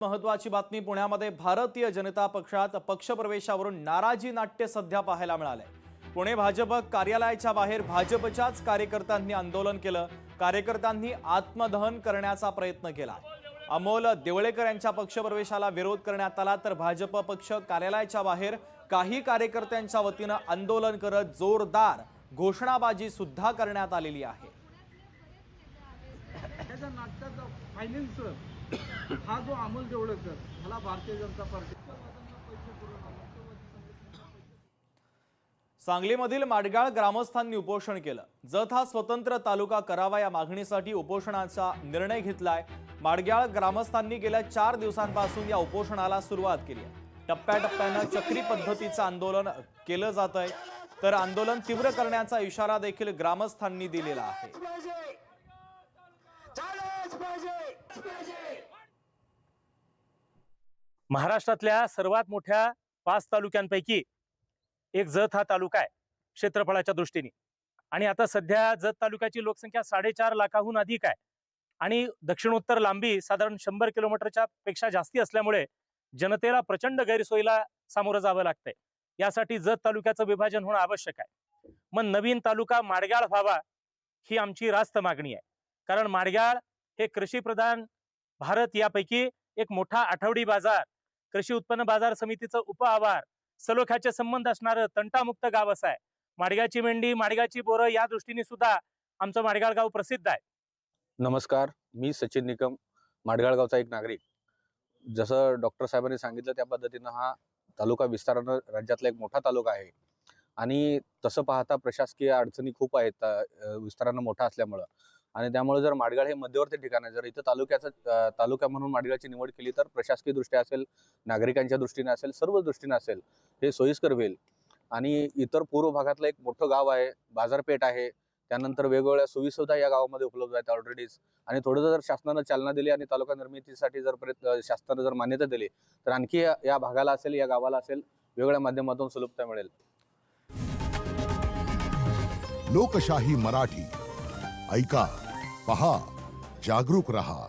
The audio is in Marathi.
महत्वाची बातमी पुण्यामध्ये भारतीय जनता पक्षात पक्षप्रवेशावरून नाराजी नाट्य सध्या पाहायला मिळाले। पुणे भाजप कार्यालयाच्या बाहेर भाजपच्याच कार्यकर्त्यांनी आंदोलन केलं। कार्यकर्त्यांनी आत्मदहन करण्याचा प्रयत्न केला। अमोल देवळेकर यांच्या पक्षप्रवेशाला विरोध करण्यात आला, तर भाजप पक्ष कार्यालयाच्या बाहेर काही कार्यकर्त्यांच्या वतीने आंदोलन करत जोरदार घोषणाबाजी सुद्धा करण्यात आलेली आहे। हा जो अमोल देवळेकर ह्याला भारतीय जनता पार्टी सांगलीमधील माडगाळ ग्रामस्थांनी उपोषण केलं। जत हा स्वतंत्र तालुका करावा या मागणीसाठी उपोषणाचा निर्णय घेतलाय। माडगाळ ग्रामस्थांनी गेल्या 4 दिवसांपासून या उपोषणाला सुरुवात केली आहे। टप्प्याटप्प्याने चक्री पद्धतीचं आंदोलन केलं जात आहे, तर आंदोलन तीव्र करण्याचा इशारा देखील ग्रामस्थांनी दिलेला आहे। महाराष्ट्रातल्या सर्वात मोठ्या 5 तालुक्यांपैकी एक जत हा तालुका आहे क्षेत्रफळाच्या दृष्टीने। आणि आता सध्या जत तालुक्याची लोकसंख्या 4.5 लाखाहून अधिक आहे आणि दक्षिणोत्तर लांबी साधारण 100 किलोमीटरच्या पेक्षा जास्ती असल्यामुळे जनतेला प्रचंड गैरसोयीला सामोरं जावं लागतंय। यासाठी जत तालुक्याचं विभाजन होणं आवश्यक आहे। मग नवीन तालुका माडगाळ व्हावा ही आमची रास्त मागणी आहे, कारण माडगाळ हे कृषीप्रधान भारत यापैकी एक मोठा आठवडी बाजार, कृषी उत्पन्न बाजार समितीचं उपआवार, सलोख्याचे संबंध असणारं तंटामुक्त गाव असं आहे। माडगाळची मेंढी, माडगाळची बोरं या दृष्टीने सुद्धा आमचं माडगाळ गाव प्रसिद्ध आहे। नमस्कार, मी सचिन निकम, माडगाळ गावचा एक नागरिक। जसं डॉक्टर साहेबांनी सांगितलं त्या पद्धतीनं हा तालुका विस्तारानं राज्यातला एक मोठा तालुका आहे आणि तसं पाहता प्रशासकीय अडचणी खूप आहेत विस्तारानं मोठा असल्यामुळं। आणि त्यामुळे जर माडगाळ हे मध्यवर्ती ठिकाण आहे, जर इथं तालुका म्हणून माडगाळची निवड केली तर प्रशासकीय दृष्ट्या असेल, नागरिकांच्या दृष्टीने असेल, सर्व दृष्टीने असेल हे सोयीस्कर होईल। आणि इतर पूर्व भागातलं एक मोठं गाव आहे, बाजारपेठ आहे, त्यानंतर वेगवेगळ्या सोयीसुविधा या गावामध्ये उपलब्ध आहेत ऑलरेडीच। आणि थोडं जर शासनानं चालना दिली आणि तालुका निर्मितीसाठी जर शासनानं जर मान्यता दिली तर आणखी या भागाला असेल, या गावाला असेल, वेगवेगळ्या माध्यमातून सुलभता मिळेल। लोकशाही मराठी ऐका, पहा, जागरूक रहा।